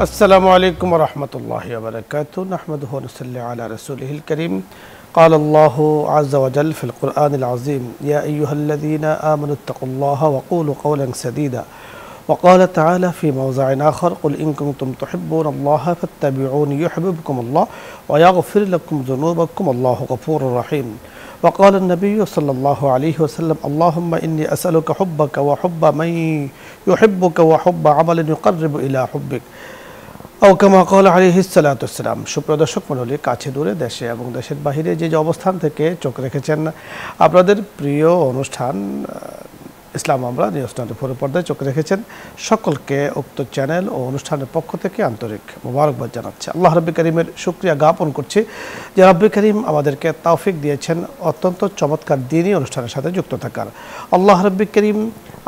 السلام عليكم ورحمة الله وبركاته نحمده ونصلي على رسوله الكريم قال الله عز وجل في القرآن العظيم يا أيها الذين آمنوا اتقوا الله وقولوا قولا سديدا وقال تعالى في موضع آخر قل إن كنتم تحبون الله فاتبعوني يحببكم الله ويغفر لكم ذنوبكم الله غفور رحيم وقال النبي صلى الله عليه وسلم اللهم إني أسألك حبك وحب من يحبك وحب عمل يقرب إلى حبك أو كما قال عليه الصلاة والسلام সুপ্রিয় দর্শক মণ্ডলী কাছে দূরে দেশে এবং দেশের বাইরে যে অবস্থান থেকে চোখ রেখেছেন আপনাদের প্রিয় অনুষ্ঠান ইসলাম আমরা নিউজ 24 পর্দায় চোখ রেখেছেন সকলকে উক্ত চ্যানেল ও অনুষ্ঠানের পক্ষ থেকে আন্তরিক মোবারকবাদ জানাচ্ছি আল্লাহ রাব্বুল কারীমের শুকরিয়া জ্ঞাপন করছি যে রাব্বুল কারীম আমাদেরকে তৌফিক দিয়েছেন অত্যন্ত চমৎকার দ্বীনি অনুষ্ঠানের সাথে যুক্ত থাকার আল্লাহ রাব্বুল কারীম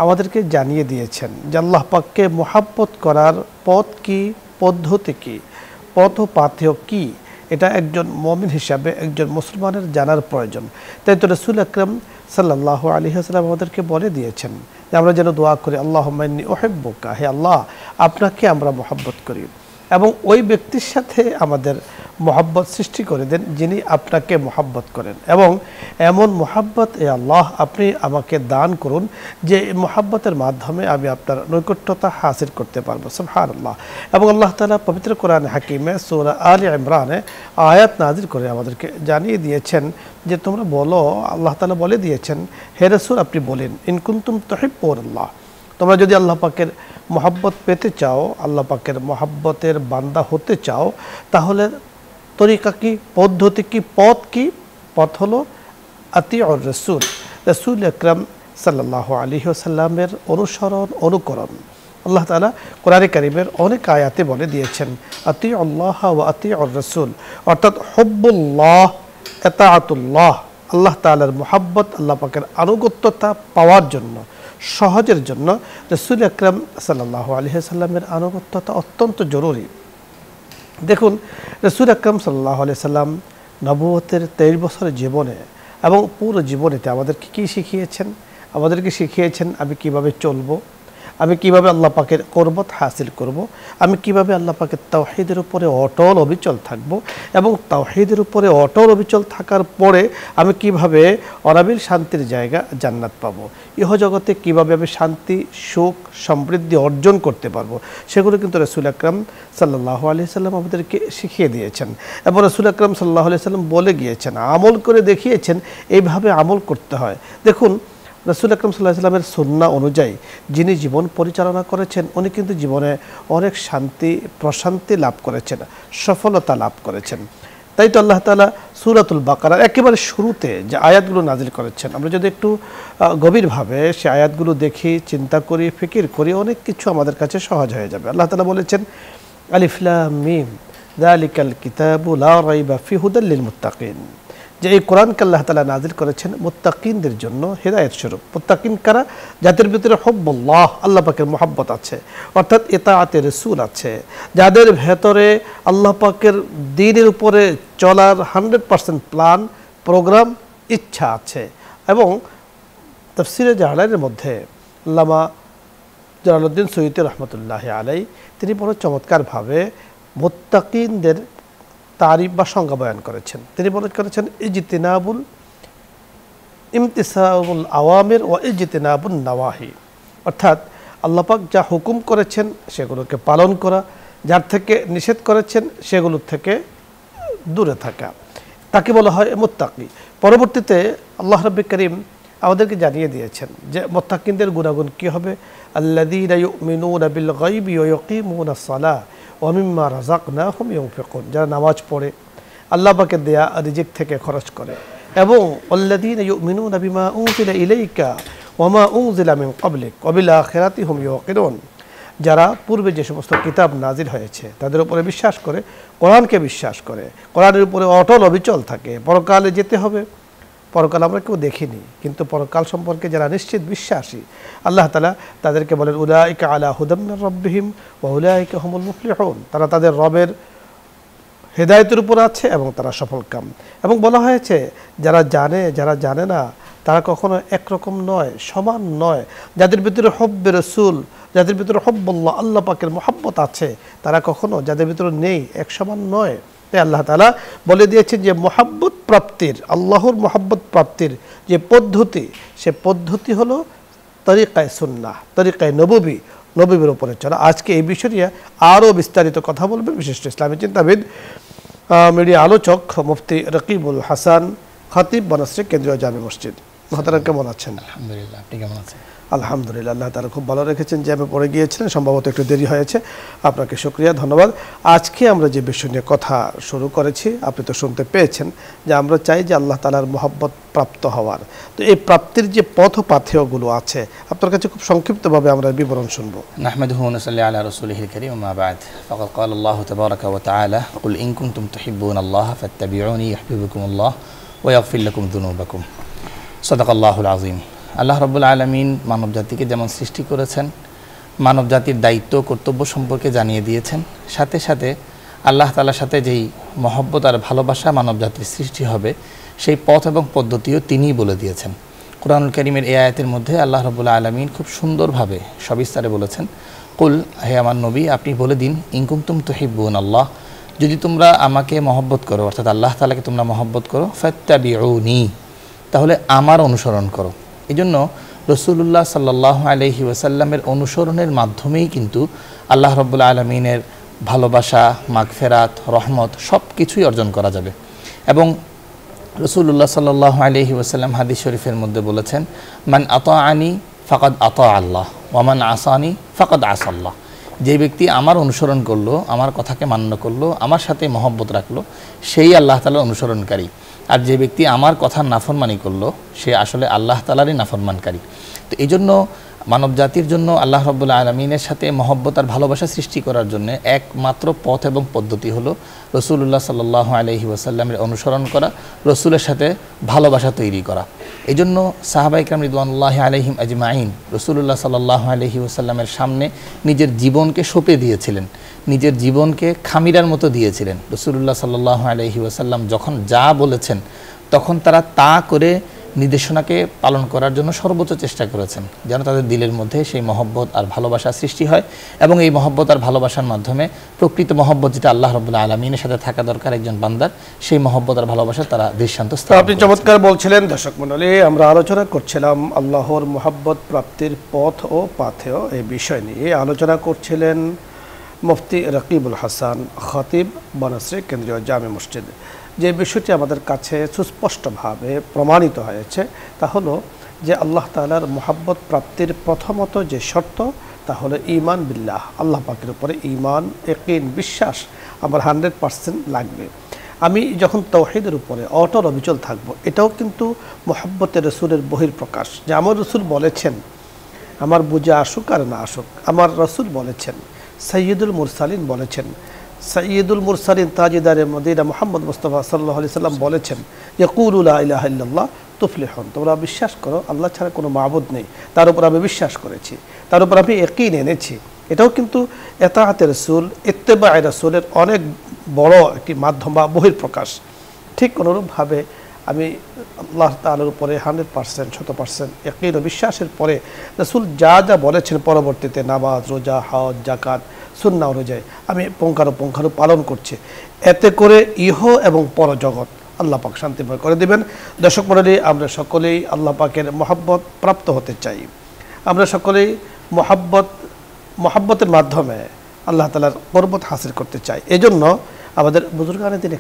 আমাদেরকে জানিয়ে দিয়েছেন যে আল্লাহ পাককে মুহাব্বত করার পথ কি পদ্ধতি কি পথ ও পাথেয় কি এটা একজন মুমিন হিসাবে একজন মুসলমানের জানার প্রয়োজন তাই তো রাসূল আকরাম সাল্লাল্লাহু আলাইহি ওয়াসাল্লাম আমাদেরকে বলে দিয়েছেন যে আমরা যেন দোয়া করি আল্লাহুম্মা ইন্নী উহিব্বুকা হে আল্লাহ আপনাকে আমরা মহব্বত করি এবং ওই ব্যক্তির সাথে আমাদের মহব্বত সৃষ্টি করে দেন যিনি আপনাকে মহব্বত করেন এবং এমন মহব্বত এ আল্লাহ আপনি আমাকে দান করুন যে মহব্বতের মাধ্যমে আমি আপনার নৈকট্যতা হাসিল করতে পারবো সুবহানাল্লাহ এবং আল্লাহ তাআলা পবিত্র কোরআন হাকিমে সূরা আলে ইমরানে আয়াত নাযিল করে আমাদেরকে জানিয়ে দিয়েছেন যে তোমরা বলো আল্লাহ তাআলা বলে দিয়েছেন হে রাসূল আপনি বলেন ইন কুনতুম তুহিব্বুনাল্লাহ তোমরা যদি আল্লাহ পাকের মহব্বত পেতে চাও আল্লাহ পাকের মহব্বতের বান্দা হতে চাও তাহলে তরিকা কি পদ্ধতি কি পথ হলো আতিউর রাসূল রাসূল আকরাম সাল্লাল্লাহু আলাইহি ওয়াসাল্লামের অনুসরণ অনুকরণ আল্লাহ তাআলা কোরআনে কারীমের অনেক আয়াতে বলে দিয়েছেন আতিউল্লাহ ওয়া আতিউর রাসূল অর্থাৎ হুব্বুল্লাহ ইতাআতুল্লাহ আল্লাহ তাআলার মহব্বত আল্লাহ পাকের আনুগত্যতা পাওয়ার জন্য সহজের জন্য রাসূল আকরাম সাল্লাল্লাহু আলাইহি ওয়াসাল্লামের আনুগত্যতা অত্যন্ত জরুরি দেখুন রাসূল আকরাম সাল্লাল্লাহু আলাইহি ওয়াসাল্লাম নবুয়তের 23 বছরের জীবনে এবং পুরো জীবনেতে আমাদেরকে কি শিখিয়েছেন আমাদেরকে শিখিয়েছেন আমি কিভাবে চলবো আমি কিভাবে আল্লাহ পাকের কুরবত হাসিল করব আমি কিভাবে আল্লাহ পাকের তাওহীদের উপরে অটল অবিচল থাকব এবং তাওহীদের উপরে অটল অবিচল থাকার পরে আমি কিভাবে অনাবিল শান্তির জায়গা জান্নাত পাবো ইহজগতে কিভাবে আমি শান্তি সুখ সমৃদ্ধি অর্জন করতে পারবো সেগুলো কিন্তু রাসূল আকরাম সাল্লাল্লাহু আলাইহি সাল্লাম আমাদেরকে শিখিয়ে দিয়েছেন এবং রাসূল আকরাম সাল্লাল্লাহু আলাইহি সাল্লাম বলে গিয়েছেন আমল করে দেখিয়েছেন এইভাবে আমল করতে হয় দেখুন রাসূল আকরাম সাল্লাল্লাহু আলাইহি ওয়াসাল্লামের সুন্নাহ অনুযায়ী যিনি জীবন পরিচালনা করেছেন উনি কিন্তু জীবনে অনেক শান্তি প্রশান্তি লাভ করেছেন সফলতা লাভ করেছেন তাই তো আল্লাহ তাআলা সূরাতুল বাকারার একেবারে শুরুতে যে আয়াতগুলো নাজিল করেছেন আমরা যদি একটু গভীরভাবে সেই আয়াতগুলো দেখি চিন্তা করি ফিকির করি অনেক কিছু আমাদের কাছে সহজ হয়ে যাবে আল্লাহ তাআলা বলেছেন আলিফ লাম মিম যালিকাল কিতাবু লা রাইবা ফি হুদাল লিল মুত্তাকিন যে এই কোরআনকে আল্লাহ তাআলা নাজিল করেছেন মুত্তাকিনদের জন্য হেদায়েত স্বরূপ মুত্তাকিন কারা যাদের ভিতরে হুব্বুল্লাহ আল্লাহ পাকের মহব্বত আছে অর্থাৎ ইতাআতে রাসূল আছে যাদের ভেতরে আল্লাহ পাকের দ্বীনের উপরে চলার 100% প্ল্যান প্রোগ্রাম ইচ্ছা আছে এবং তাফসীরে জালালের মধ্যে আল্লামা জালালউদ্দিন সুয়ুতী রাহমাতুল্লাহি আলাইহি তিনি বড় চমৎকারভাবে মুত্তাকিনদের তারিফ বা সংজ্ঞা বয়ান করেছেন তিনি বলেছেন ইজতিনাবুল ইমতিসালুল আওয়ামির ওয়া ইজতিনাবুন নওয়াহি অর্থাৎ আল্লাহ পাক যা হুকুম করেছেন সেগুলোকে পালন করা যার থেকে নিষেধ করেছেন সেগুলো থেকে দূরে থাকা তাকে বলা হয় মুত্তাকি পরবর্তীতে আল্লাহ রাব্বুল কারীম আমাদেরকে জানিয়ে দিয়েছেন যে মুত্তাকিনদের গুণাগুণ কি হবে আল্লাযীনা ইউমিনুনা বিল গায়বি ওয়া ইয়াকিমুনাস সালাহ ওয়া মিম্মা রাযাকনাহুম ইউনফিকুন যারা নামাজ পড়ে আল্লাহ পাকের দেয়া রিজিক থেকে খরচ করে এবং আল্লাযীনা ইউমিনুনা বিমা উনজিলা ইলাইকা ওয়া মা উনজিলা মিন ক্বাবলিক ওয়া বিল আখিরাতি হুম ইউকিনুন যারা পূর্বে যে সমস্ত কিতাব নাজিল হয়েছে তাদের উপরে বিশ্বাস করে কোরআনকে বিশ্বাস করে কোরআনের উপরে অটল অবিচল থাকে পরকালে যেতে হবে পরকাল আমরা কেউ দেখিনি কিন্তু পরকাল সম্পর্কে যারা নিশ্চিত বিশ্বাসী আল্লাহ তাআলা তাদেরকে বলেন উলাইকা আলা হুদাম মির রাব্বিহিম ওয়া উলাইকা হুমুল মুফলিহুন তারা তাদের রবের হেদায়েতের উপর আছে এবং তারা সফলকাম এবং বলা হয়েছে যারা জানে না তারা কখনো একরকম নয় সমান নয় যাদের ভিতরে হুব্বে রাসূল যাদের ভিতরে হব্বুল্লাহ আল্লাহ পাকের মহব্বত আছে তারা কখনো যাদের ভিতরে নেই এক সমান নয়। তাই আল্লাহ তাআলা বলে দিয়েছেন যে মহব্বত প্রাপ্তির, আল্লাহর মহব্বত প্রাপ্তির যে পদ্ধতি, সে পদ্ধতি হলো তরিকায়ে সুন্নাহ, তরিকায়ে নববী, নবীর উপরে চলা। আজকে এই বিষয় নিয়ে আরও বিস্তারিত কথা বলবেন বিশিষ্ট ইসলামী চিন্তাবিদ, মিডিয়া আলোচক মুফতি রকিবুল হাসান, খতিব বনশ্রী কেন্দ্রীয় জামে মসজিদ। মহতারাম কেমন আছেন? আলহামদুলিল্লাহ, আপনি কেমন আছেন? আলহামদুলিল্লাহ, আল্লাহ তাআলা খুব ভালো রেখেছেন। যে আমি পড়ে গিয়েছিলেন, সম্ভবত একটু দেরি হয়েছে, আপনাকে শুকরিয়া, ধন্যবাদ। আজকে আমরা যে বিষয় নিয়ে কথা শুরু করেছি আপনি তো শুনতে পেয়েছেন যে আমরা চাই যে আল্লাহ তাআলার মহব্বত প্রাপ্ত হওয়ার। তো এই প্রাপ্তির যে পথ পাথেয়গুলো আছে আপনার কাছে খুব সংক্ষিপ্তভাবে আমরা বিবরণ শুনবো। নাহমাদুহু ওয়া নুসাল্লি আলা রাসূলিহিল কারীম, আম্মা বা'দ, ফাকাদ ক্বালা আল্লাহু তাবারাকা ওয়া তাআলা, কুল ইন কুনতুম তুহিব্বুনাল্লাহা ফাত্তাবিউনি ইউহিব্বুকুমুল্লাহ ওয়া ইয়াগফির লাকুম যুনুবাকুম। সাদাকাল্লাহুল আযীম। আল্লাহ রাব্বুল আলামিন মানব জাতিকে যেমন সৃষ্টি করেছেন, মানব জাতির দায়িত্ব কর্তব্য সম্পর্কে জানিয়ে দিয়েছেন, সাথে সাথে আল্লাহ তাআলার সাথে যেই মহব্বত আর ভালোবাসা মানব জাতির সৃষ্টি হবে সেই পথ এবং পদ্ধতিও তিনিই বলে দিয়েছেন। কুরআনুল কারীমের এই আয়াতের মধ্যে আল্লাহ রাব্বুল আলামিন খুব সুন্দরভাবে সবিস্তারে বলেছেন, কুল, হে আমার নবী আপনি বলে দিন, ইন কুনতুম তুহিব্বুনাল্লাহ, যদি তোমরা আমাকে মহব্বত করো, অর্থাৎ আল্লাহ তাআলাকে তোমরা মহব্বত করো, ফাত্তাবিউনি, তাহলে আমার অনুসরণ করো। এই জন্য রাসূলুল্লাহ সাল্লাল্লাহু আলাইহি ওয়াসাল্লামের অনুসরণের মাধ্যমেই কিন্তু আল্লাহ রাব্বুল আলামিনের ভালোবাসা, মাগফিরাত, রহমত সব কিছুই অর্জন করা যাবে। এবং রাসূলুল্লাহ সাল্লাল্লাহু আলাইহি ওয়াসাল্লাম হাদিস শরীফের মধ্যে বলেছেন, মান আতাআনি ফাকাদ আতা আল্লাহ ওয়া মান আসানি ফাকাদ আসাল্লাহ, যে ব্যক্তি আমার অনুসরণ করলো, আমার কথাকে মান্য করলো, আমার সাথে মহব্বত রাখলো, সেই আল্লাহ তাআলার অনুসরণকারী। আর যে ব্যক্তি আমার কথার নাফরমানি করলো সে আসলে আল্লাহ তাআলারই নাফরমানকারী। তো এই জন্য মানব জাতির জন্য আল্লাহ রাব্বুল আলামিনের সাথে মহব্বত আর ভালোবাসা সৃষ্টি করার জন্য একমাত্র পথ এবং পদ্ধতি হলো রাসূলুল্লাহ সাল্লাল্লাহু আলাইহি ওয়াসাল্লামের অনুসরণ করা, রাসূলের সাথে ভালোবাসা তৈরি করা। এই জন্য সাহাবায়ে কেরাম রিদওয়ানুল্লাহি আলাইহিম আজমাইন রাসূলুল্লাহ সাল্লাল্লাহু আলাইহি ওয়াসাল্লামের সামনে নিজের জীবনকে সঁপে দিয়েছিলেন, নিজের জীবনকে খামিরার মতো দিয়েছিলেন। রাসূলুল্লাহ সাল্লাল্লাহু আলাইহি ওয়াসাল্লাম যখন যা বলেছেন তখন তারা তা করে নির্দেশনাকে পালন করার জন্য সর্বোচ্চ চেষ্টা করেছেন, যেন তাদের দিলের মধ্যে সেই মহব্বত আর ভালোবাসা সৃষ্টি হয়। এবং এই মহব্বত আর ভালোবাসার মাধ্যমে প্রকৃত মহব্বত যেটা আল্লাহ রাব্বুল আলামিনের সাথে থাকা দরকার একজন বান্দার, সেই মহব্বত আর ভালোবাসা তারা দৃষ্টান্ত স্থাপন। আপনি চমৎকার বলছিলেন। দর্শক মণ্ডলী, আমরা আলোচনা করছিলাম আল্লাহর মহব্বত প্রাপ্তির পথ ও পাথেয় এই বিষয় নিয়ে। আলোচনা করছিলেন মুফতি রকিবুল হাসান, খতিব বনশ্রী কেন্দ্রীয় জামে মসজিদ। যে বিষয়টি আমাদের কাছে সুস্পষ্টভাবে প্রমাণিত হয়েছে তা হলো যে আল্লাহ তাআলার মহব্বত প্রাপ্তির প্রথমত যে শর্ত তা হলো ঈমান বিল্লাহ, আল্লাহ পাকের উপরে ঈমান, ইয়াকিন, বিশ্বাস আমার 100% লাগবে। আমি যখন তাওহীদের উপরে অটল অবিচল থাকবো, এটাও কিন্তু মহব্বতের রাসূলের বহিঃপ্রকাশ। যে আমার রাসূল বলেছেন, আমার বুঝে আসুক আর না আসুক, আমার রাসূল বলেছেন, সাইয়্যিদুল মুরসালিন বলেছেন, সাইয়্যিদুল মুরসালিন তাজদারে মদিনা মুহাম্মদ মুস্তাফা সাল্লাল্লাহু আলাইহি সাল্লাম বলেছেন যে কুলু লা ইলাহা ইল্লাল্লাহ তুফলিহুন, তোমরা বিশ্বাস করো আল্লাহ ছাড়া কোনো মাবুদ নেই, তার উপর আমি বিশ্বাস করেছি, তার উপর আমি ইয়াকিন এনেছি। এটাও কিন্তু ইতাআতে রাসূল, ইত্তেবায়ে রাসূলের অনেক বড় একটি মাধ্যম বা বহিঃপ্রকাশ। ঠিক অনুরূপভাবে আমি আল্লাহ তাআলার উপরে 100% 100% ইয়াকিন ও বিশ্বাসের পরে রাসূল যা যা বলেছেন পরবর্তীতে নামাজ, রোজা, হজ, যাকাত, সুন্নাহ অনুযায়ী আমি পুঙ্খানুপুঙ্খানু পালন করছি। এতে করে ইহ এবং পরজগৎ আল্লাহ পাক শান্তিময় করে দিবেন। দর্শক মণ্ডলী, আমরা সকলেই আল্লাহ পাকের মহব্বত প্রাপ্ত হতে চাই। আমরা সকলেই মহব্বতের মাধ্যমে আল্লাহ তাআলার কুরবত হাসিল করতে চাই। এজন্য আমাদের বুজুর্গানে দিন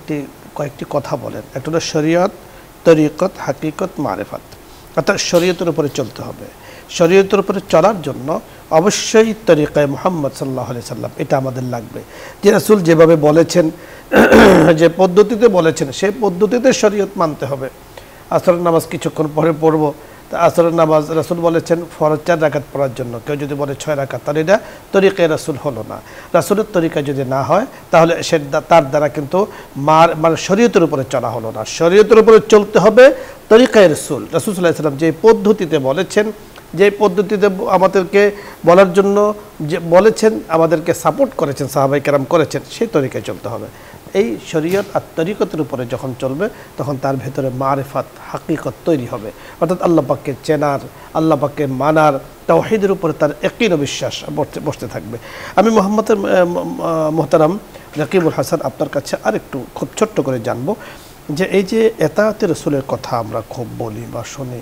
কয়েকটি কথা বলেন। একটা হলো শরীয়ত, তরিকত, হাকিকত, মারিফত। অর্থাৎ শরীয়তের উপরে চলতে হবে। শরীয়তের উপরে চলার জন্য অবশ্যই তরিকায়ে মুহাম্মদ সাল্লাল্লাহু আলাইহি সাল্লাম এটা আমাদের লাগবে। যে রাসূল যেভাবে বলেছেন, যে পদ্ধতিতে বলেছেন সেই পদ্ধতিতে শরীয়ত মানতে হবে। আসরের নামাজ কিছুক্ষণ পরে পড়ব, তা আসরের নামাজ রাসূল বলেছেন ফরজ 4 রাকাত পড়ার জন্য। কেউ যদি বলে 6 রাকাত, তাহলে এটা তরিকায়ে রাসূল হলো না। রাসূলের তরিকা যদি না হয় তাহলে তার দ্বারা কিন্তু মানে শরীয়তের উপরে চলা হলো না। শরীয়তের উপরে চলতে হবে তরিকায়ে রাসূল। রাসূল সাল্লাল্লাহু আলাইহি সাল্লাম যে পদ্ধতিতে বলেছেন, যে পদ্ধতিতে আমাদেরকে বলার জন্য যে বলেছেন, আমাদেরকে সাপোর্ট করেছেন, সাহাবায়ে কেরাম করেছেন, সেই তরিকায় চলতে হবে। এই শরীয়ত আর তরিকতের উপরে যখন চলবে তখন তার ভেতরে মারিফাত হাকিকত তৈরি হবে, অর্থাৎ আল্লাহ পাককে চেনার, আল্লাহ পাককে মানার, তাওহীদের উপরে তার ইয়াকিন ও বিশ্বাস বসতে থাকবে। আমি মোহতারাম রাকিবুল হাসান আপনার কাছে আরেকটু খুব ছোট্ট করে জানবো যে এই যে এতাআতে রাসূলের কথা আমরা খুব বলি বা শুনি,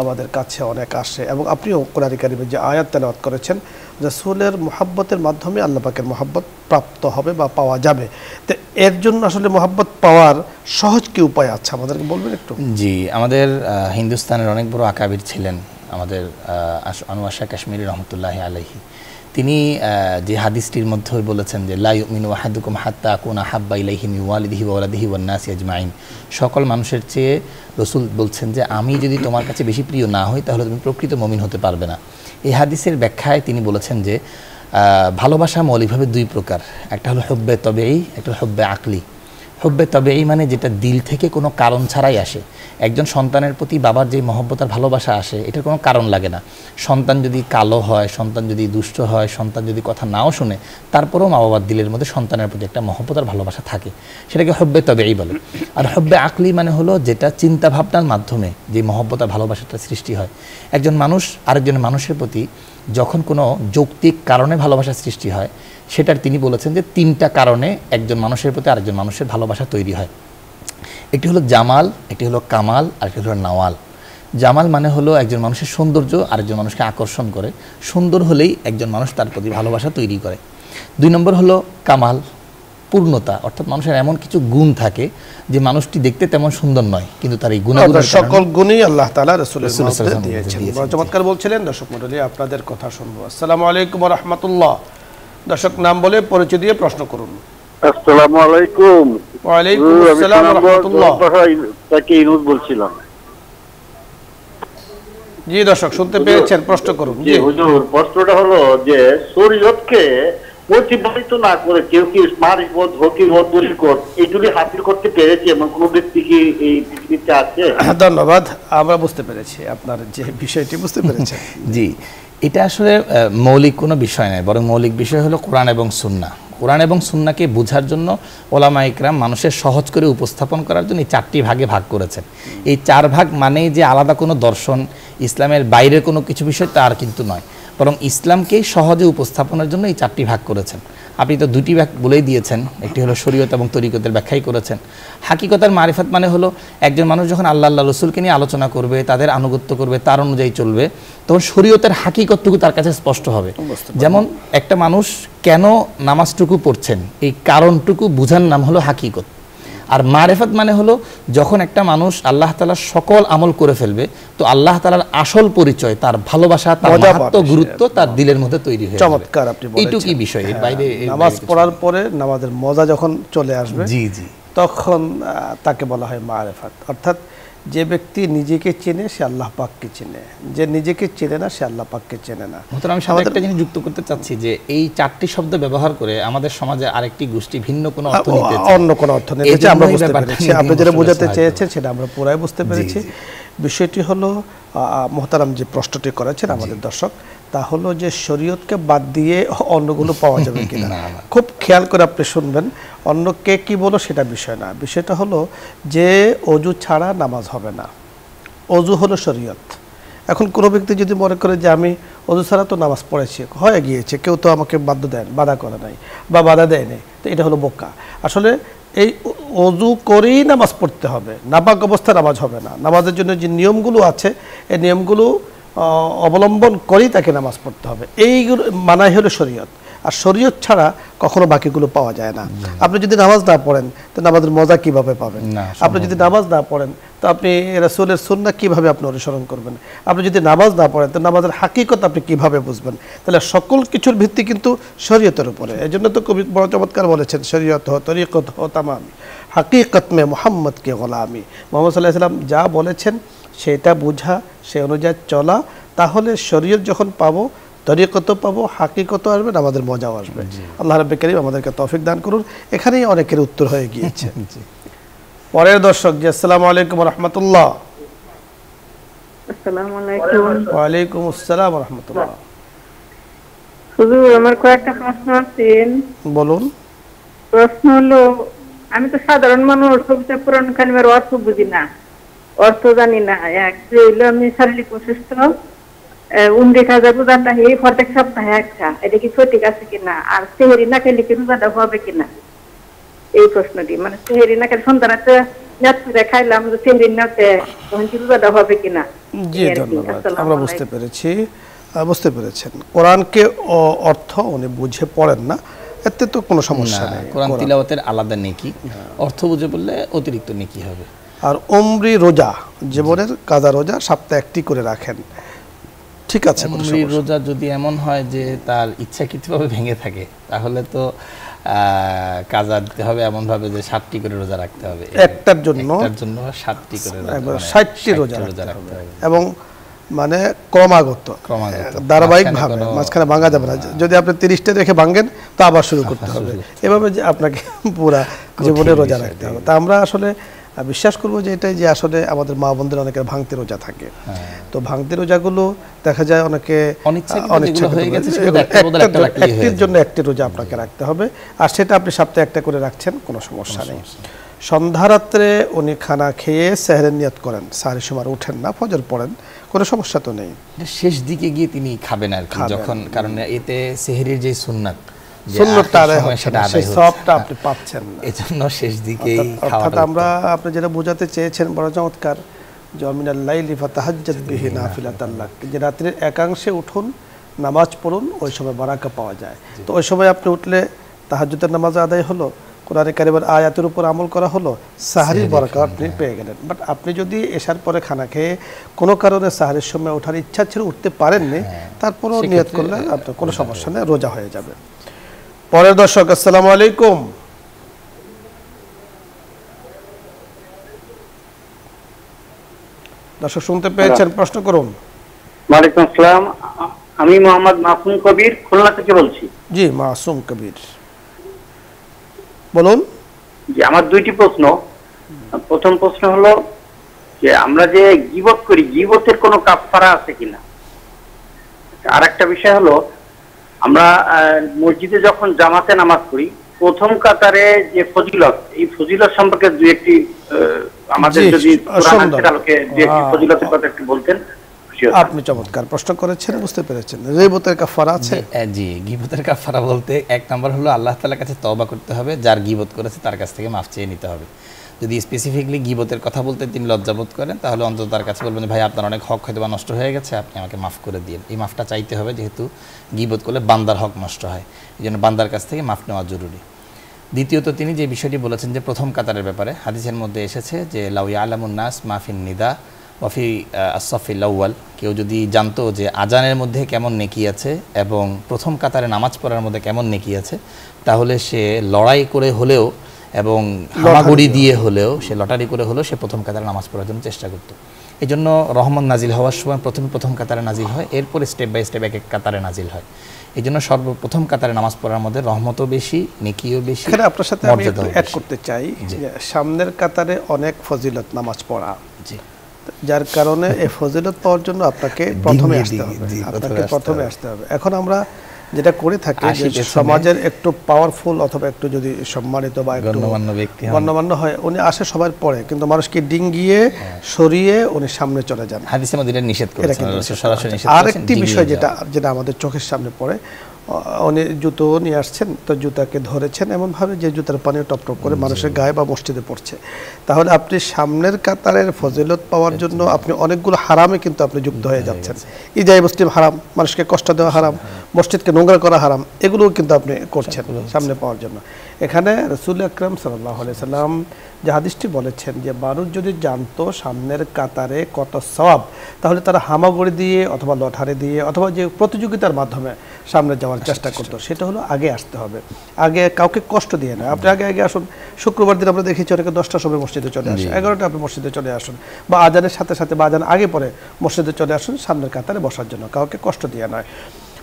আমাদের কাছে অনেক আসে, এবং আপনিও কোরআন কারীমে যে আয়াত তেলাওয়াত করেছেন রাসূলের মুহাব্বতের মাধ্যমে আল্লাহ পাকের মুহাব্বত প্রাপ্ত হবে বা পাওয়া যাবে, তো এর জন্য আসলে মুহাব্বত পাওয়ার সহজ কি উপায় আছে আমাদেরকে বলবেন একটু? জি, আমাদের হিন্দুস্তানের অনেক বড় আকাবির ছিলেন আমাদের আনোয়ার শাহ কাশ্মীরি রহমতুল্লাহি আলাইহি। তিনি যে হাদিসটির মধ্যে বলেছেন যে লা ইউমিনু আহাদুকুম হাত্তা আকুনা হাব্বা ইলাইহি মিন ওয়ালিদিহি ওয়া ওয়ালাদিহি ওয়ান নাসি আজমাইন। সকল মানুষের চেয়ে রাসূল বলছেন যে আমি যদি তোমার কাছে বেশি প্রিয় না হই তাহলে তুমি প্রকৃত মুমিন হতে পারবে না। এই হাদিসের ব্যাখ্যায় তিনি বলেছেন যে ভালোবাসা মৌলিকভাবে দুই প্রকার, একটা হলো হুব্বে তবেই, একটা হলো হুব্বে আকলি। হুব্বে তবেই মানে যেটা দিল থেকে কোনো কারণ ছাড়াই আসে। একজন সন্তানের প্রতি বাবার যে মহব্বত আর ভালোবাসা আসে এটার কোনো কারণ লাগে না। সন্তান যদি কালো হয়, সন্তান যদি দুষ্ট হয়, সন্তান যদি কথা নাও শুনে, তারপরেও মা বাবার দিলের মধ্যে সন্তানের প্রতি একটা মহব্বত আর ভালোবাসা থাকে, সেটাকে হুব্বে তবেই বলে। আর হুব্বে আকলি মানে হলো যেটা চিন্তা ভাবনার মাধ্যমে যে মহব্বত আর ভালোবাসাটা সৃষ্টি হয়। একজন মানুষ আরেকজন মানুষের প্রতি যখন কোনো যৌক্তিক কারণে ভালোবাসা সৃষ্টি হয়, সেটার তিনি বলেছেন যে তিনটা কারণে একজন মানুষের প্রতি আরেকজন মানুষের ভালোবাসা তৈরি হয়। একটি হলো জামাল, একটি হলো কামাল, আর একটি হলো নাওয়াল। জামাল মানে হলো একজন মানুষের সৌন্দর্য আরেকজন মানুষকে আকর্ষণ করে, সুন্দর হলেই একজন মানুষ তার প্রতি ভালোবাসা তৈরি করে। দুই নম্বর হলো কামাল, পূর্ণতা, অর্থাৎ মানুষের এমন কিছু গুণ থাকে যে মানুষটি দেখতে তেমন সুন্দর নয় কিন্তু তার এই গুণাগুণের সকল গুণই আল্লাহ তাআলা রাসূলের মধ্যে দিয়েছেন। চমৎকার বলছিলেন। দর্শক মণ্ডলী, আপনাদের কথা শুনবো। আসসালামু আলাইকুম ওয়া রাহমাতুল্লাহ। দর্শক নাম বলে পরিচয় দিয়ে প্রশ্ন করুন। আসসালামু আলাইকুম। ওয়া আলাইকুম আসসালাম ওয়া রাহমাতুল্লাহ। তাকে ইনুস বলছিলাম। জি দর্শক শুনতে পেয়েছেন, প্রশ্ন করুন। জি হুজুর, প্রশ্নটা হলো যে শরীয়তকে অতিবাহিত না করে কেউ কি মারিফত, হকিকত, তরিকত এগুলি হাসিল করতে পেরেছে এমন কোন ব্যক্তি কি এই পৃথিবীতে আছে? ধন্যবাদ, আমরা বুঝতে পেরেছি আপনার যে বিষয়টি বুঝতে পেরেছেন। জি, এটা আসলে মৌলিক কোনো বিষয় নয়, বরং মৌলিক বিষয় হলো কোরআন এবং সুন্নাহ। কোরআন এবং সুন্নাহকে বোঝার জন্য ওলামা ইকরাম মানুষের সহজ করে উপস্থাপন করার জন্য এই চারটি ভাগে ভাগ করেছেন। এই চার ভাগ মানেই যে আলাদা কোনো দর্শন, ইসলামের বাইরের কোনো কিছু বিষয় তার কিন্তু নয়, বরং ইসলামকেই সহজে উপস্থাপনের জন্য এই চারটি ভাগ করেছেন। আপনি তো দুটি ভাগ বলেই দিয়েছেন, একটি হলো শরীয়ত এবং তরিকতের ব্যাখ্যাই করেছেন। হাকিকতার মারিফত মানে হলো একজন মানুষ যখন আল্লাহ রসুলকে নিয়ে আলোচনা করবে, তাদের আনুগত্য করবে, তার অনুযায়ী চলবে, তখন শরীয়তের হাকিকতটুকু তার কাছে স্পষ্ট হবে। যেমন একটা মানুষ কেন নামাজটুকু পড়ছেন এই কারণটুকু বোঝার নাম হলো হাকিকত। আর মারিফত মানে হলো যখন একটা মানুষ আল্লাহ তাআলার সকল আমল করে ফেলবে, তো আল্লাহ তাআলার আসল পরিচয়, তার ভালোবাসা, তার মাহাত্ম্য, গুরুত্ব তার দিলের মধ্যে তৈরি হয়ে যাবে। চমৎকার আপনি বলেছেন। এইটুকুই বিষয়, এর বাইরে নামাজ পড়ার পরে নামাজের মজা যখন চলে আসবে, জি জি, তখন তাকে বলা হয় মারিফত। অর্থাৎ যে ব্যক্তি নিজেকে চেনে সে আল্লাহ পাককে চেনে, যে নিজেকে চেনে না সে আল্লাহ পাককে চেনে না। আমি সাথে একটা জিনিস যুক্ত করতে চাচ্ছি যে এই চারটি শব্দ ব্যবহার করে আমাদের সমাজে আরেকটি গোষ্ঠী ভিন্ন কোনো অর্থ নিতে চায়, অন্য কোনো অর্থ নিতে চায়। আমরা বুঝতে পেরেছি আপনি যেটা বোঝাতে চেয়েছেন, সেটা আমরা পুরাই বুঝতে পেরেছি। বিষয়টি হলো মোহতারাম যে প্রশ্নটি করেছেন আমাদের দর্শক, তা হলো যে শরীয়তকে বাদ দিয়ে অন্যগুলো পাওয়া যাবে কিনা। খুব খেয়াল করে আপনি শুনবেন, অন্য কে কি বলো সেটা বিষয় না। বিষয়টা হলো যে অজু ছাড়া নামাজ হবে না, অজু হলো শরীয়ত। এখন কোনো ব্যক্তি যদি মনে করে যে আমি অজু ছাড়া তো নামাজ পড়েছি, হয়ে গিয়েছে, কেউ তো আমাকে বাধা করে নাই বা বাধা দেয় নাই, তো এটা হলো বোকা। আসলে এই অজু করেই নামাজ পড়তে হবে, নাপাক অবস্থায় নামাজ হবে না। নামাজের জন্য যে নিয়মগুলো আছে এই নিয়মগুলো অবলম্বন করেই তাকে নামাজ পড়তে হবে, এইগুলো মানাই হলো শরীয়ত। আর শরীয়ত ছাড়া কখনো বাকিগুলো পাওয়া যায় না। আপনি যদি নামাজ না পড়েন তো নামাজের মজা কিভাবে পাবেন? আপনি যদি নামাজ না পড়েন তো আপনি রাসূলের সুন্নাহ কিভাবে আপনি অনুসরণ করবেন? আপনি যদি নামাজ না পড়েন তো নামাজের হাকিকত আপনি কিভাবে বুঝবেন? তাহলে সকল কিছুর ভিত্তি কিন্তু শরীয়তের উপরে। এজন্য তো কবি বড় চমৎকার বলেছেন, শরীয়ত হো তরিকত হো তামামি, হাকিকত মে মুহাম্মদ কে গোলামি। মুহাম্মদ সাল্লাল্লাহু আলাইহি ওয়াসাল্লাম যা বলেছেন সেটা বোঝা, সে অনুযায়ী চলা, তাহলে শরীয়ত যখন পাবো, তরিকত পাবো, হাকিকত আসবে, আমাদের মজাও আসবে। আল্লাহ রাব্বুল কারীম আমাদেরকে তৌফিক দান করুন। এখানেই অনেকের উত্তর হয়ে গিয়েছে। পরের দর্শক জি, আসসালামু আলাইকুম ওয়া রাহমাতুল্লাহ। আসসালামু আলাইকুম। ওয়া আলাইকুম আসসালাম ওয়া রাহমাতুল্লাহ। হুজুর, আমার কয়েকটা প্রশ্ন আছে। বলুন। প্রশ্ন হলো, আমি তো সাধারণ মানুষ, সবচেয়ে পুরান কালিমার অর্থ বুঝি না, অর্থ জানি না। এক যে হইলো আমি শারীরিক অসুস্থ, 19,000 রোজাটা এই প্রত্যেক সপ্তাহে একটা, এটা কি সঠিক আছে কিনা? আর সেহেরি না খেলে কি রোজাটা হবে কিনা, এই প্রশ্নটি। মানে সেহেরি না খেলে সন্তানাতে নিয়ত করে খাইলাম, সেহেরি নাতে তখন কি রোজাটা হবে কিনা? জি ধন্যবাদ, আমরা বুঝতে পেরেছি, বুঝতে পেরেছেন। কোরআনকে অর্থ উনি বুঝে পড়েন না, এতে তো কোনো সমস্যা নেই। কোরআন তিলাওয়াতের আলাদা নেকি, অর্থ বুঝে বললে অতিরিক্ত নেকি হবে। আর উমরি রোজা, জীবনের কাজা রোজা সপ্তাহে একটি করে রাখেন, ঠিক আছে। উমরি রোজা যদি এমন হয় যে তার ইচ্ছাকৃতভাবে ভেঙে থাকে, তাহলে তো কাজা দিতে হবে এমন ভাবে যে 7টি করে রোজা রাখতে হবে, একটার জন্য 7টি করে 60টি রোজা রাখতে হবে, এবং মানে ক্রমাগত ধারাবাহিক ভাবে, মাঝখানে ভাঙা যাবে না। যদি আপনি 30টা রেখে ভাঙেন তো আবার শুরু করতে হবে, এভাবে যে আপনাকে পুরা জীবনে রোজা রাখতে হবে। তা আমরা আসলে বিশ্বাস করবো যে এটাই, যে আসলে আমাদের মা বোনদের অনেকের ভাঙতি রোজা থাকে, তো ভাঙতি রোজাগুলো দেখা যায় অনেকে একটির জন্য একটি রোজা আপনাকে রাখতে হবে, আর সেটা আপনি সপ্তাহে একটা করে রাখছেন, কোনো সমস্যা নেই। সন্ধ্যা রাত্রে উনি খানা খেয়ে সেহরের নিয়ত করেন, সাহরের সময় উঠেন না, ফজর পড়েন, কোনো সমস্যা তো নেই। শেষ দিকে গিয়ে তিনি খাবেন আর কি, যখন, কারণ এতে সেহরির যে সুন্নাত আপনি পাচ্ছেন না, এজন্য শেষ দিকেই অর্থাৎ আমরা আপনি যেটা বোঝাতে চেয়েছেন বড় চমৎকার, যে মিনাল লাইলি ফাতাহাজ্জাত বিহি নাফিলাতান লাক, যে রাত্রির একাংশে উঠুন, নামাজ পড়ুন, ওই সময় বারাকা পাওয়া যায়। তো ওই সময় আপনি উঠলে তাহাজ্জুদের নামাজ আদায় হলো, কোরআনে কারিমের আয়াতের উপর আমল করা হলো, সাহারির বরাকা আপনি পেয়ে গেলেন। বাট আপনি যদি এশার পরে খানা খেয়ে কোনো কারণে সাহারির সময় ওঠার ইচ্ছা ছিল, উঠতে পারেননি, তারপরও নিয়ত করলে আপনার কোনো সমস্যা নেই, রোজা হয়ে যাবে। পরের দর্শক, আসসালামু আলাইকুম। দর্শক শুনতে পেয়েছেন, প্রশ্ন করুন। ওয়ালাইকুম আসসালাম, আমি মোহাম্মদ মাসুম কবির, খুলনা থেকে বলছি। জি মাসুম কবির, বলুন। জি, আমার দুইটি প্রশ্ন। প্রথম প্রশ্ন হলো যে আমরা যে গীবত করি, গীবতের কোনো কাফারা আছে কিনা? আর একটা বিষয় হলো, আমরা মসজিদে যখন জামাতে নামাজ পড়ি, প্রথম কাতারে যে ফজিলত, এই ফজিলত সম্পর্কে দুই একটি আমাদের যদি ফজিলতের কথা একটু বলতেন। আপনি চমৎকার প্রশ্ন করেছেন, বুঝতে পেরেছেন। গীবতের কাফারা আছে? জি, গীবতের কাফারা বলতে এক নাম্বার হলো আল্লাহ তাআলার কাছে তওবা করতে হবে, যার গীবত করেছে তার কাছ থেকে মাফ চেয়ে নিতে হবে। যদি স্পেসিফিকলি গীবতের কথা বলতে তিনি লজ্জাবোধ করেন, তাহলে অন্তত তার কাছে বলবেন, ভাই আপনার অনেক হক হয়তো বা নষ্ট হয়ে গেছে, আপনি আমাকে মাফ করে দিন। এই মাফটা চাইতে হবে, যেহেতু গীবত করলে বান্দার হক নষ্ট হয়, এই জন্য বান্দার কাছ থেকে মাফ নেওয়া জরুরি। দ্বিতীয়ত তিনি যে বিষয়টি বলেছেন যে প্রথম কাতারের ব্যাপারে, হাদিসের মধ্যে এসেছে যে লাউ ইয়ালামুন নাস মাফিন নিদা ওয়াফি আসফিল আউয়াল, কেউ যদি জানতো যে আজানের মধ্যে কেমন নেকি আছে এবং প্রথম কাতারে নামাজ পড়ার মধ্যে কেমন নেকি আছে, তাহলে সে লড়াই করে হলেও এবং হামাগুড়ি দিয়ে হলেও, সে লটারি করে হলেও সে প্রথম কাতারে নামাজ পড়ার জন্য চেষ্টা করত। এই জন্য রহমত নাজিল হওয়ার সময় প্রথম কাতারে নাজিল হয়, এরপরে স্টেপ বাই স্টেপ এক এক কাতারে নাজিল হয়। এই জন্য সর্বপ্রথম কাতারে নামাজ পড়ার মধ্যে রহমতও বেশি, নেকিও বেশি। এখানে আপনার সাথে আমি একটু অ্যাড করতে চাই যে সামনের কাতারে অনেক ফজিলত নামাজ পড়া, যার কারণে এই ফজিলত পাওয়ার জন্য আপনাকে প্রথমে আসতে হবে। এখন আমরা যেটা করে থাকি, যে সমাজের একটু পাওয়ারফুল অথবা একটু যদি সম্মানিত বা একটু গণ্যমান্য হয়, উনি আসে সবার পরে, কিন্তু মানুষকে ডিঙ্গিয়ে সরিয়ে উনি সামনে চলে যান। হাদিসে মধ্যে নিষেধ করেছেন, সরাসরি নিষেধ। আরেকটি বিষয় যেটা আমাদের চোখের সামনে পড়ে, উনি জুতো নিয়ে আসছেন, তো জুতাকে ধরেছেন এমনভাবে যে জুতার পানি টপ টপ করে মানুষের গায়ে বা মসজিদে পড়ছে। তাহলে আপনি সামনের কাতারের ফজিলত পাওয়ার জন্য আপনি অনেকগুলো হারামে কিন্তু আপনি যুক্ত হয়ে যাচ্ছেন। ইজাই মুসলিম হারাম, মানুষকে কষ্ট দেওয়া হারাম, মসজিদকে নোংরা করা হারাম, এগুলোও কিন্তু আপনি করছেন সামনে পাওয়ার জন্য। এখানে রাসূল আকরাম সাল্লাল্লাহু আলাইহি সাল্লাম যে হাদিসটি বলেছেন যে মানুষ যদি জানতো সামনের কাতারে কত সওয়াব, তাহলে তারা হামাগুড়ি দিয়ে অথবা লটারি দিয়ে অথবা যে প্রতিযোগিতার মাধ্যমে সামনে যাওয়ার চেষ্টা করতো। সেটা হলো আগে আসতে হবে, আগে কাউকে কষ্ট দিয়ে না। আপনি আগে আসুন। শুক্রবার দিন আমরা দেখেছি অনেকে 10টার সময় মসজিদে চলে আসে, 11টা আপনি মসজিদে চলে আসুন, বা আজানের সাথে সাথে বা আজান আগে পরে মসজিদে চলে আসুন সামনের কাতারে বসার জন্য, কাউকে কষ্ট দিয়ে নয়।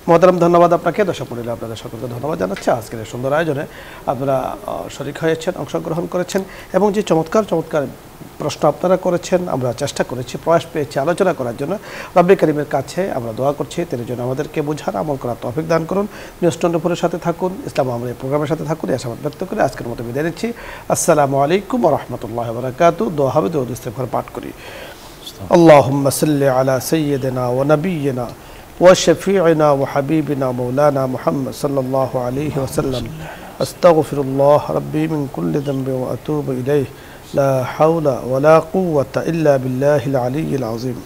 মহতারাম, ধন্যবাদ আপনাকে। দর্শক মণ্ডলী, আপনাদের সকলকে ধন্যবাদ জানাচ্ছি। আজকের এই সুন্দর আয়োজনে আপনারা শরীক হয়েছেন, অংশগ্রহণ করেছেন এবং যে চমৎকার প্রশ্ন আপনারা করেছেন, আমরা চেষ্টা করেছি, প্রয়াস পেয়েছি আলোচনা করার জন্য। রব্বে কারীমের কাছে আমরা দোয়া করছি তিনি যেন আমাদেরকে বোঝার আমল করার তৌফিক দান করুন। নিউজ 24 সাথে থাকুন, ইসলাম আমরা এই প্রোগ্রামের সাথে থাকুন, এই আশাবাদ ব্যক্ত করে আজকের মতো বিদায় নিচ্ছি। আসসালামু আলাইকুম ওয়া রাহমাতুল্লাহি ওয়া বারাকাতুহু। দোয়া হবে, দরুদ ইস্তিগফার পাঠ করি। আল্লাহুম্মা সাল্লি আলা সাইয়্যিদিনা ওয়া নাবিয়্যিনা ওয়া শাফি'িনা ওয়া হাবিবিনা মাওলানা মুহাম্মদ সাল্লাল্লাহু আলাইহি ওয়াসাল্লাম। আস্তাগফিরুল্লাহ রাব্বি মিন কুল্লি যামবিন ওয়া আতুবু ইলাইহি লা হাওলা ওয়া লা কুওয়াতা ইল্লা বিল্লাহিল আলিয়্যিল আযীম।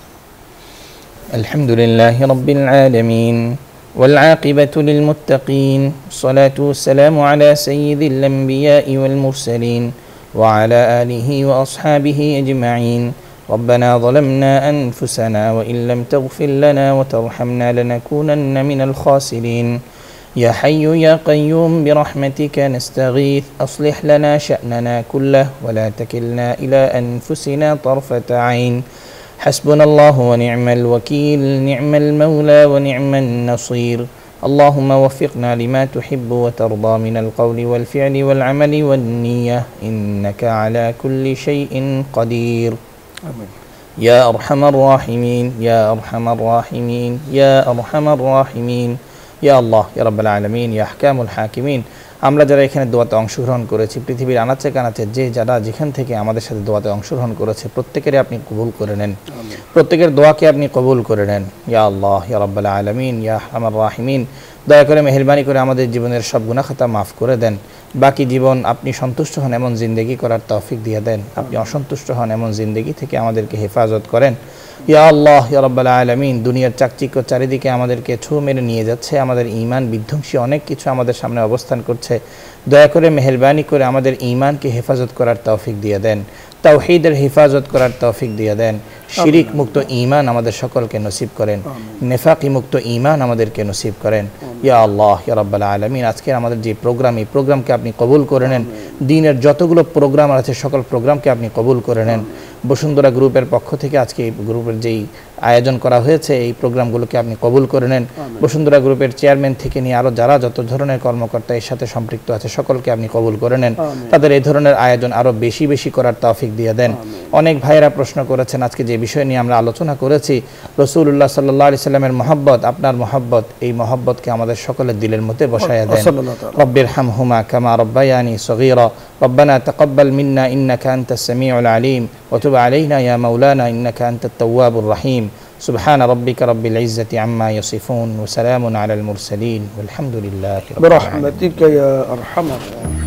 আলহামদুলিল্লাহি রাব্বিল আলামিন والعاقبة للمتقين والصلاة والسلام على سيد الأنبياء والمرسلين وعلى آله وأصحابه أجمعين. ربنا ظلمنا أنفسنا وإن لم تغفر لنا وترحمنا لنكونن من الخاسرين. يا حي يا قيوم برحمتك نستغيث أصلح لنا شأننا كله ولا تكلنا إلى أنفسنا طرفة عين. حسبنا الله ونعم الوكيل نعم المولى ونعم النصير. اللهم وفقنا لما تحب وترضى من القول والفعل والعمل والنية إنك على كل شيء قدير. آمين. يا أرحم الراحمين يا أرحم الراحمين يا أرحم الراحمين يا الله يا رب العالمين يا أحكام الحاكمين. আমরা যারা এখানে দোয়াতে অংশগ্রহণ করেছি, পৃথিবীর আনাচে কানাচে যারা যেখান থেকে আমাদের সাথে দোয়াতে অংশগ্রহণ করেছে, প্রত্যেকেরই আপনি কবুল করে নেন, প্রত্যেকের দোয়াকে আপনি কবুল করে নেন। ইয়া আল্লাহ ইয়া রাব্বাল আলামিন ইয়া আরহামার রাহিমিন। দয়া করে মেহেরবানি করে আমাদের জীবনের সব গুনাহ খাতা মাফ করে দেন। বাকি জীবন আপনি সন্তুষ্ট হন এমন জিন্দেগি করার তৌফিক দিয়ে দেন। আপনি অসন্তুষ্ট হন এমন জিন্দেগি থেকে আমাদেরকে হেফাজত করেন। ইয়া আল্লাহ ইয়া রাব্বাল আলামিন। দুনিয়ার চাকচিক্য চারিদিকে আমাদেরকে ছো মেরে নিয়ে যাচ্ছে, আমাদের ঈমান বিধ্বংসী অনেক কিছু আমাদের সামনে অবস্থান করছে। দয়া করে মেহেরবানি করে আমাদের ঈমানকে হেফাজত করার তৌফিক দিয়ে দেন, তাওহীদের হেফাজত করার তৌফিক দিয়ে দেন। শিরিক মুক্ত ঈমান আমাদের সকলকে নসিব করেন, নেফাকি মুক্ত ঈমান আমাদেরকে নসিব করেন। ইয়া আল্লাহ ইয়া রাব্বাল আলামিন। আজকের আমাদের যে প্রোগ্রাম, এই প্রোগ্রামকে আপনি কবুল করে নেন। দিনের যতগুলো প্রোগ্রাম আছে সকল প্রোগ্রামকে আপনি কবুল করে নেন। বসুন্ধরা গ্রুপের পক্ষ থেকে আজকে এই গ্রুপের যেই আয়োজন করা হয়েছে, এই প্রোগ্রামগুলোকে আপনি কবুল করে নেন। বসুন্ধরা গ্রুপের চেয়ারম্যান থেকে নিয়ে আরও যারা যত ধরনের কর্মকর্তা এর সাথে সম্পৃক্ত আছে সকলকে আপনি কবুল করে নেন। তাদের এই ধরনের আয়োজন আরও বেশি বেশি করার তৌফিক দিয়ে দেন। অনেক ভাইয়েরা প্রশ্ন করেছেন, আজকে যে বিষয় নিয়ে আমরা আলোচনা করেছি, রাসূলুল্লাহ সাল্লাল্লাহু আলাইহি সাল্লামের মহব্বত, আপনার মহব্বত, এই মহব্বতকে আমাদের সকলের দিলের মধ্যে বসায়া দেন। রব্বিরহামহুমা কামা রব্বায়ানি সগীরা। রব্বানা তাকাব্বাল মিন্না ইন্নাকা আনতাস সামিউল আলিম ওয়া তুব আলাইনা ইয়া মাওলানা ইন্নাকা আনতাত তাওয়াবুর রহিম। সুবহান রাব্বিকা রাব্বিল ইজ্জাতি আম্মা ইয়াসিফুন ওয়া সালামুন আলাল মুরসালিন ওয়ালহামদুলিল্লাহি রাব্বিল আলামিন। বিরহমাতিকা ইয়া আরহামার রাহিমিন।